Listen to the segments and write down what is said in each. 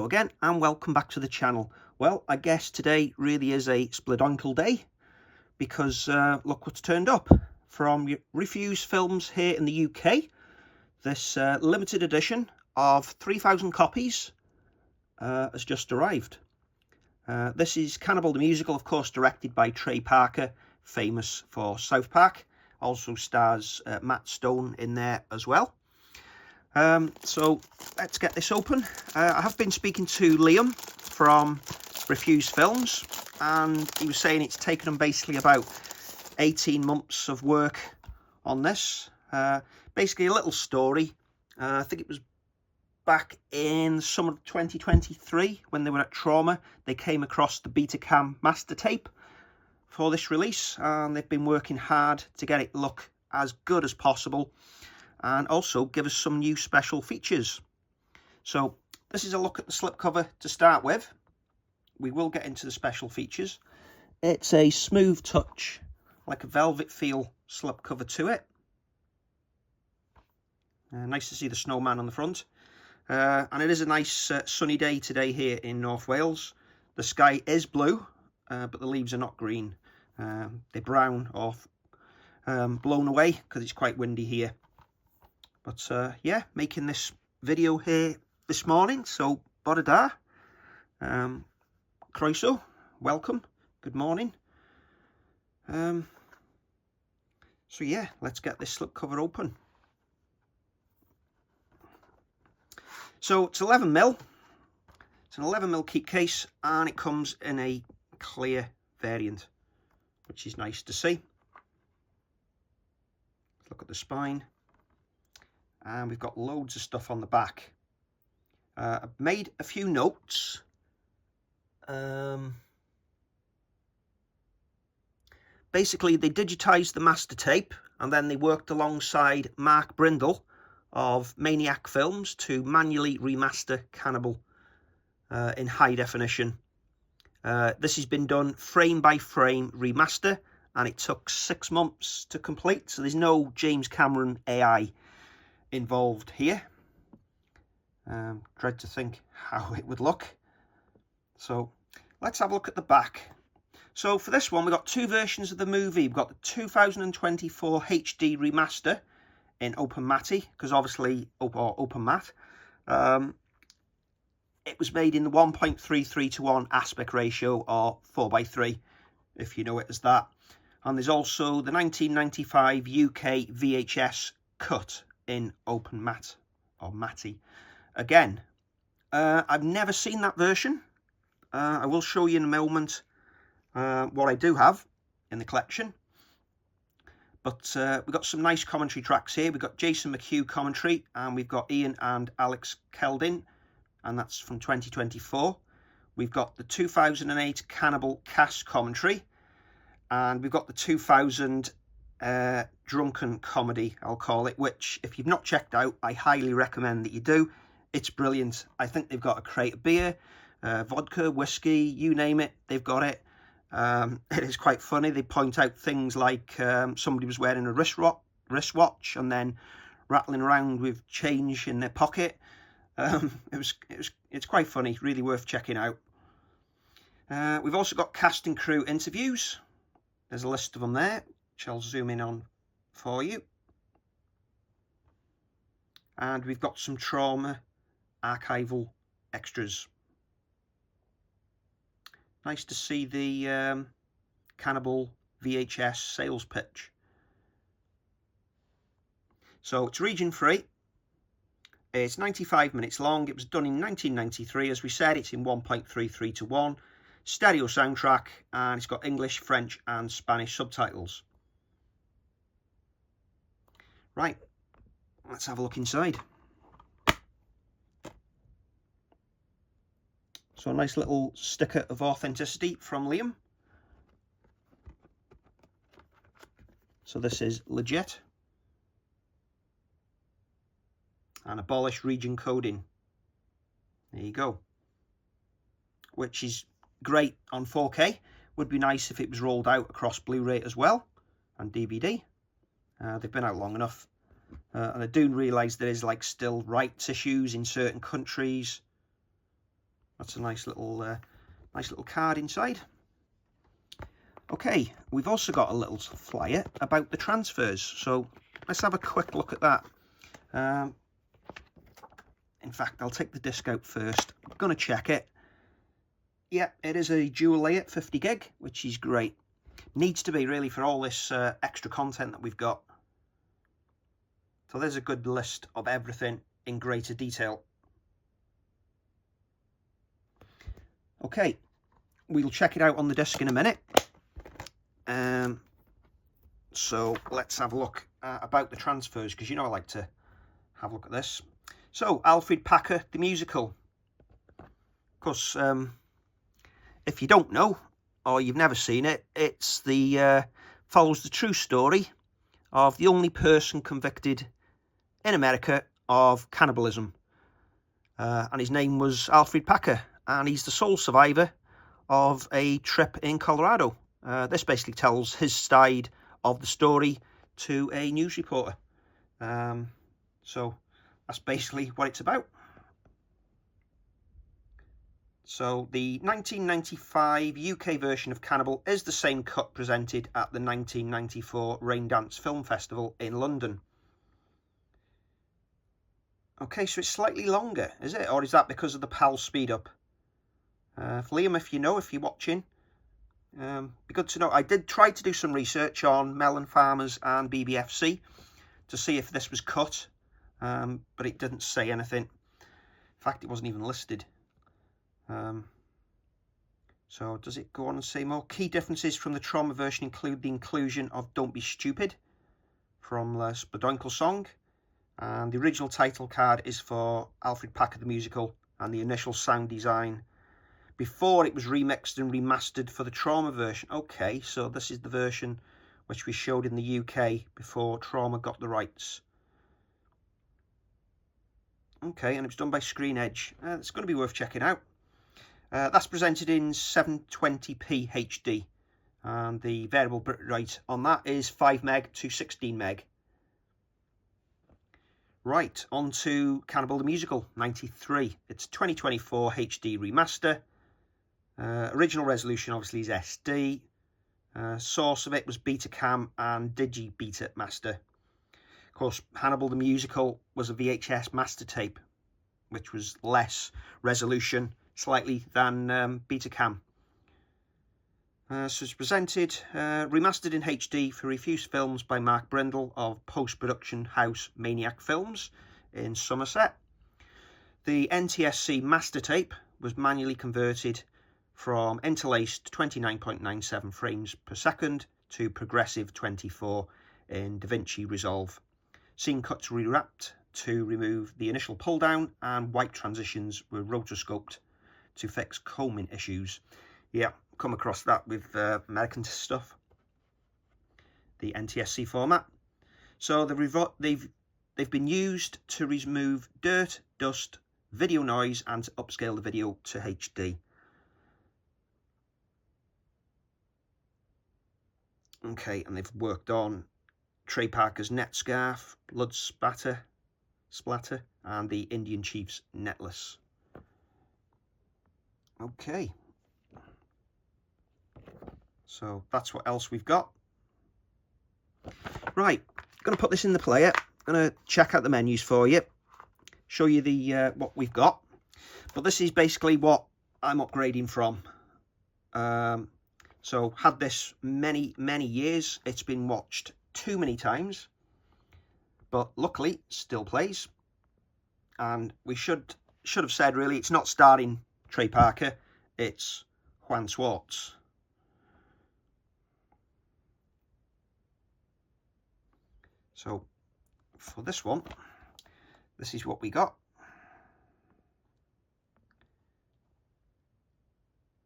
Hello again and welcome back to the channel. Well, I guess today really is a splitonkle day because look what's turned up from Refuse Films here in the UK. This limited edition of 3,000 copies has just arrived. This is Cannibal the musical, of course, directed by Trey Parker, famous for South Park. Also stars Matt Stone in there as well. So let's get this open. I have been speaking to Liam from Refuse Films, and he was saying it's taken him basically about 18 months of work on this. Basically a little story. I think it was back in summer of 2023 when they were at Trauma. They came across the BetaCam master tape for this release, and they've been working hard to get it look as good as possible and also give us some new special features. So this is a look at the slipcover to start with. We will get into the special features. It's a smooth touch, like a velvet feel slipcover to it. Nice to see the snowman on the front. And it is a nice sunny day today here in North Wales. The sky is blue, but the leaves are not green. They're brown or blown away because it's quite windy here. But yeah, making this video here this morning, so bore da. Croeso, welcome, good morning. So yeah, let's get this slipcover open. So it's 11mm. It's an 11mm keep case, and it comes in a clear variant, which is nice to see. Look at the spine. And we've got loads of stuff on the back. I've made a few notes. Basically, they digitized the master tape, and then they worked alongside Mark Brindle of Maniac Films to manually remaster Cannibal in high definition. This has been done frame by frame remaster, and it took 6 months to complete, so there's no James Cameron AI involved here. Dread to think how it would look. So let's have a look at the back. So for this one, we've got two versions of the movie. We've got the 2024 HD remaster in open matte, because obviously open matte. It was made in the 1.33 to 1 aspect ratio, or 4:3 if you know it as that. And there's also the 1995 UK VHS cut in open matte or matte. Again, I've never seen that version. I will show you in a moment what I do have in the collection. But we've got some nice commentary tracks here. We've got Jason McHugh commentary, and we've got Ian and Alex Keldin, and that's from 2024. We've got the 2008 Cannibal cast commentary, and we've got the 2000 drunken comedy, I'll call it, which if you've not checked out, I highly recommend that you do. It's brilliant. I think they've got a crate of beer, vodka, whiskey, you name it, they've got it. It is quite funny. They point out things like somebody was wearing a wristwatch and then rattling around with change in their pocket. It's quite funny, really worth checking out. We've also got cast and crew interviews. There's a list of them there, which I'll zoom in on for you. And we've got some Trauma archival extras. Nice to see the Cannibal VHS sales pitch. So it's region free. It's 95 minutes long. It was done in 1993. As we said, it's in 1.33 to 1. Stereo soundtrack, and it's got English, French and Spanish subtitles. Right, let's have a look inside. So a nice little sticker of authenticity from Liam. So this is legit. And abolish region coding. There you go. Which is great on 4K. Would be nice if it was rolled out across Blu-ray as well, and DVD. They've been out long enough. And I do realise there is like still rights issues in certain countries. That's a nice little card inside. Okay, we've also got a little flyer about the transfers, so let's have a quick look at that. In fact, I'll take the disc out first. I'm going to check it. Yeah, it is a dual layer 50 gig, which is great. Needs to be really for all this extra content that we've got. So there's a good list of everything in greater detail. Okay, we'll check it out on the disc in a minute. So let's have a look about the transfers, because you know I like to have a look at this. So Alfred Packer, the musical. Of course, if you don't know or you've never seen it, it's follows the true story of the only person convicted in America of cannibalism, and his name was Alfred Packer, and he's the sole survivor of a trip in Colorado. This basically tells his side of the story to a news reporter. So that's basically what it's about. So the 1995 UK version of Cannibal is the same cut presented at the 1994 Raindance Film Festival in London. Okay, so it's slightly longer, is it? Or is that because of the PAL speed up? Liam, if you know, if you're watching, be good to know. I did try to do some research on melon farmers and BBFC to see if this was cut, but it didn't say anything. In fact, it wasn't even listed. So does it go on and say more? Key differences from the trauma version include the inclusion of Don't Be Stupid from the Splodonkel song, and the original title card is for Alfred Packer the musical, and the initial sound design before it was remixed and remastered for the trauma version. Okay, so this is the version which we showed in the UK before Trauma got the rights. Okay, and it was done by Screen Edge. It's going to be worth checking out. That's presented in 720p HD, and the variable bitrate on that is 5 meg to 16 meg. Right, on to Cannibal the Musical, 93. It's 2024 HD remaster. Original resolution obviously is SD. Source of it was BetaCam and Digi-Beta Master. Of course, Cannibal the Musical was a VHS master tape, which was less resolution slightly than BetaCam. So it's presented, remastered in HD for Refuse Films by Mark Brindle of post-production house Maniac Films in Somerset. The NTSC master tape was manually converted from interlaced 29.97 frames per second to progressive 24 in DaVinci Resolve. Scene cuts were rewrapped to remove the initial pull down, and white transitions were rotoscoped to fix combing issues. Yeah, come across that with American stuff. The NTSC format. So they've been used to remove dirt, dust, video noise, and to upscale the video to HD. Okay, and they've worked on Trey Parker's net scarf, blood splatter, and the Indian Chief's necklace. Okay, so that's what else we've got. Right, going to put this in the player. Going to check out the menus for you, show you the what we've got. But this is basically what I'm upgrading from. So had this many years. It's been watched too many times, but luckily still plays. And we should have said really, it's not starring Trey Parker, it's Juan Swartz. So for this one, this is what we got.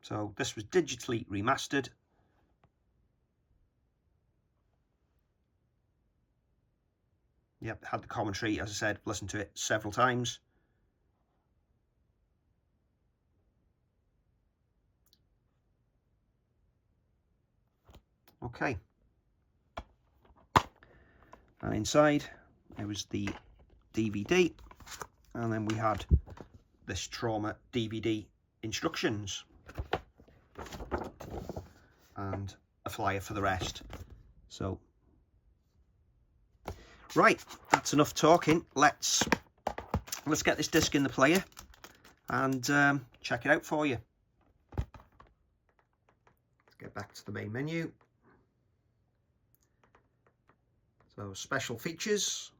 So this was digitally remastered. Yep, had the commentary, as I said, listened to it several times. Okay. And inside, there was the DVD, and then we had this Trauma DVD instructions and a flyer for the rest. So right, that's enough talking. Let's get this disc in the player and check it out for you. Let's get back to the main menu. So special features.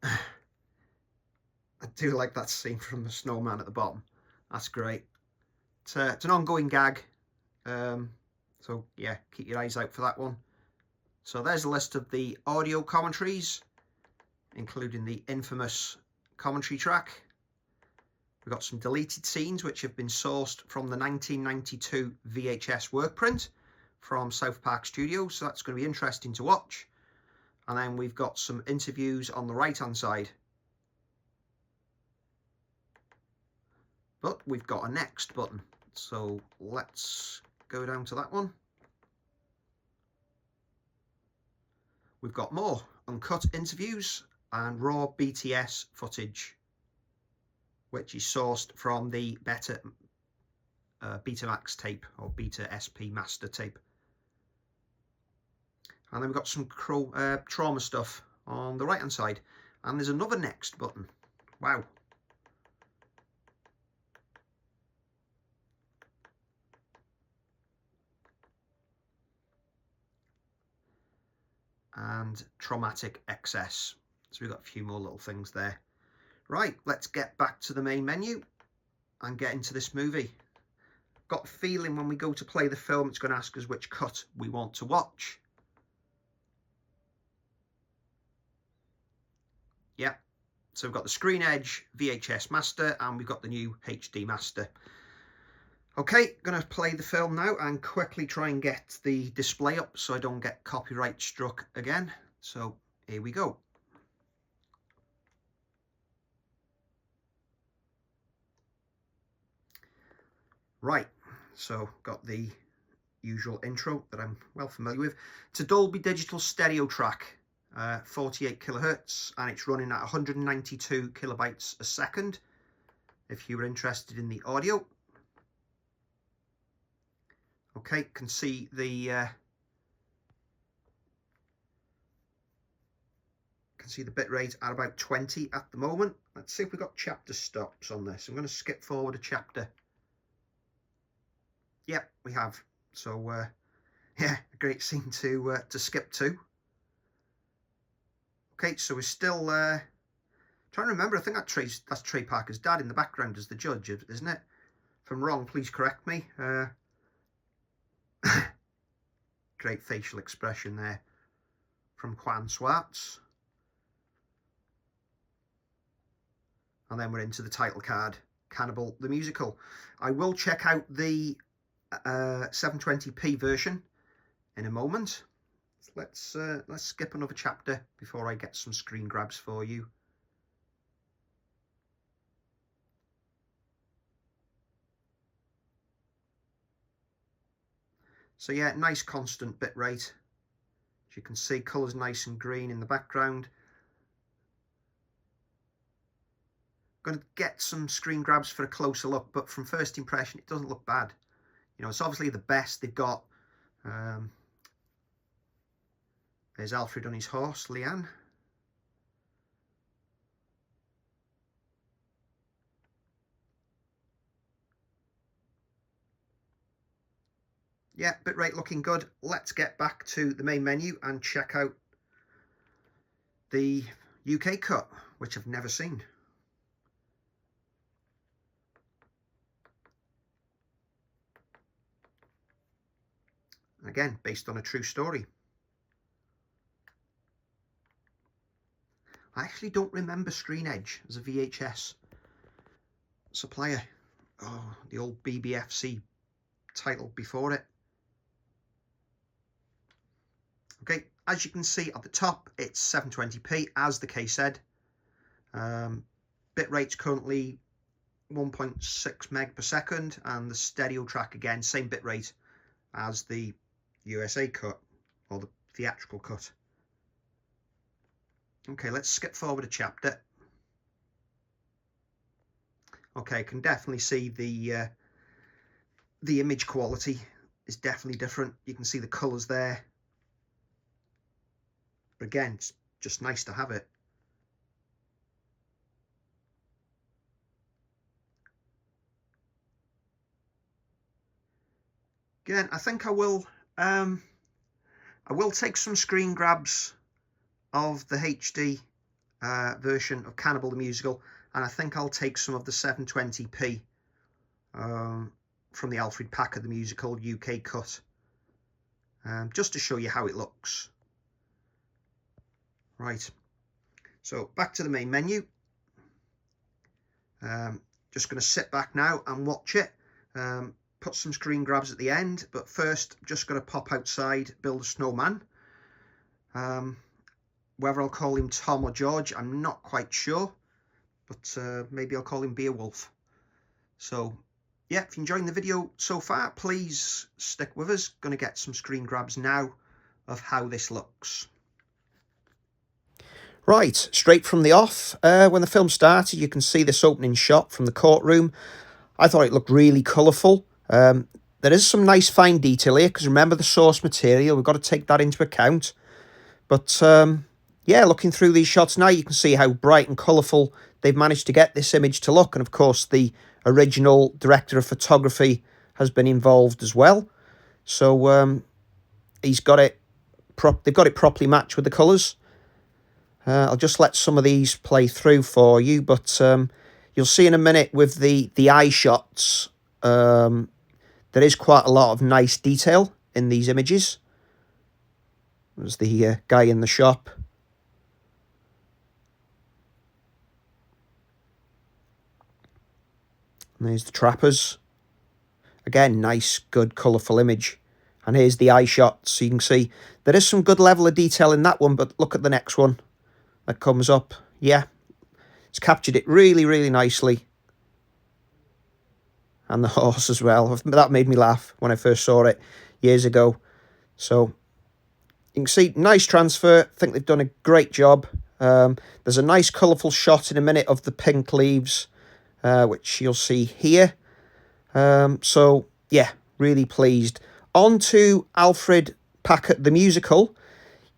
I do like that scene from the snowman at the bottom. That's great. It's an ongoing gag. So yeah, keep your eyes out for that one. So there's a list of the audio commentaries, including the infamous commentary track. We've got some deleted scenes which have been sourced from the 1992 VHS work print from South Park Studios, so that's going to be interesting to watch. And then we've got some interviews on the right hand side. But we've got a next button, so let's go down to that one. We've got more uncut interviews and raw BTS footage, which is sourced from the Betamax tape or Beta SP master tape. And then we've got some trauma stuff on the right hand side. And there's another next button. Wow. And traumatic excess. So we've got a few more little things there. Right, let's get back to the main menu and get into this movie. Got a feeling when we go to play the film, it's going to ask us which cut we want to watch. Yeah, so we've got the Screen Edge VHS Master and we've got the new HD Master. Okay, going to play the film now and quickly try and get the display up so I don't get copyright struck again. So here we go. Right, so got the usual intro that I'm well familiar with. It's a Dolby Digital stereo track, 48 kilohertz, and it's running at 192 kilobytes a second. If you were interested in the audio. Okay, can see the bitrate at about 20 at the moment. Let's see if we've got chapter stops on this. I'm going to skip forward a chapter. Yep, we have. So yeah, a great scene to skip to. Okay, so we're still trying to remember. I think that's Trey Parker's dad in the background as the judge, isn't it? If I'm wrong, please correct me. Great facial expression there from Juan Swartz. And then we're into the title card, Cannibal the Musical. I will check out the 720p version in a moment. Let's skip another chapter before I get some screen grabs for you. So yeah, nice constant bit rate. As you can see, colour's nice and green in the background. Going to get some screen grabs for a closer look, but from first impression, it doesn't look bad. You know, it's obviously the best they've got. There's Alfred on his horse, Leanne. Yeah, bitrate looking good. Let's get back to the main menu and check out the UK cut, which I've never seen. Again, based on a true story. I actually don't remember Screen Edge as a VHS supplier. Oh, the old BBFC title before it. Okay, as you can see at the top, it's 720p, as the case said. Bitrate's currently 1.6 meg per second, and the stereo track again, same bitrate as the USA cut, or the theatrical cut. Okay, let's skip forward a chapter. Okay, I can definitely see the image quality is definitely different. You can see the colours there. But again, it's just nice to have it. Again, I think I will take some screen grabs of the HD version of Cannibal the Musical, and I think I'll take some of the 720p from the Alfred Packer the Musical UK cut, just to show you how it looks. Right, so back to the main menu. Just going to sit back now and watch it. Put some screen grabs at the end, but first just going to pop outside, build a snowman. Whether I'll call him Tom or George, I'm not quite sure, but maybe I'll call him Beowulf. So yeah, if you're enjoying the video so far, please stick with us. Going to get some screen grabs now of how this looks. Right, straight from the off, when the film started, you can see this opening shot from the courtroom. I thought it looked really colourful. There is some nice fine detail here, because remember the source material, we've got to take that into account. But yeah, looking through these shots now, you can see how bright and colourful they've managed to get this image to look. And of course, the original director of photography has been involved as well. So he's got it. They've got it properly matched with the colours. I'll just let some of these play through for you, but you'll see in a minute with the eye shots, there is quite a lot of nice detail in these images. There's the guy in the shop. And there's the trappers. Again, nice, good, colourful image. And here's the eye shot, so you can see there is some good level of detail in that one, but look at the next one that comes up. Yeah, it's captured it really, really nicely. And the horse as well. That made me laugh when I first saw it years ago. So you can see, nice transfer. I think they've done a great job. There's a nice colourful shot in a minute of the pink leaves, which you'll see here. So yeah, really pleased. On to Alfred Packer the Musical.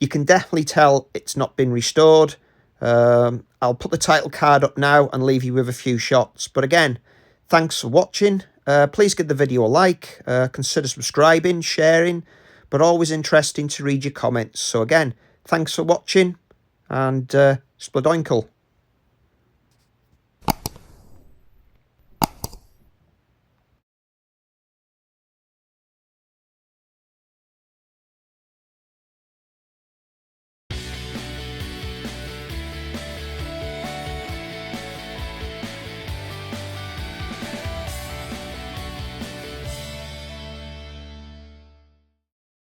You can definitely tell it's not been restored. I'll put the title card up now and leave you with a few shots. But again, thanks for watching. Please give the video a like. Consider subscribing, sharing. But always interesting to read your comments. So again, thanks for watching. And Spladoinkle.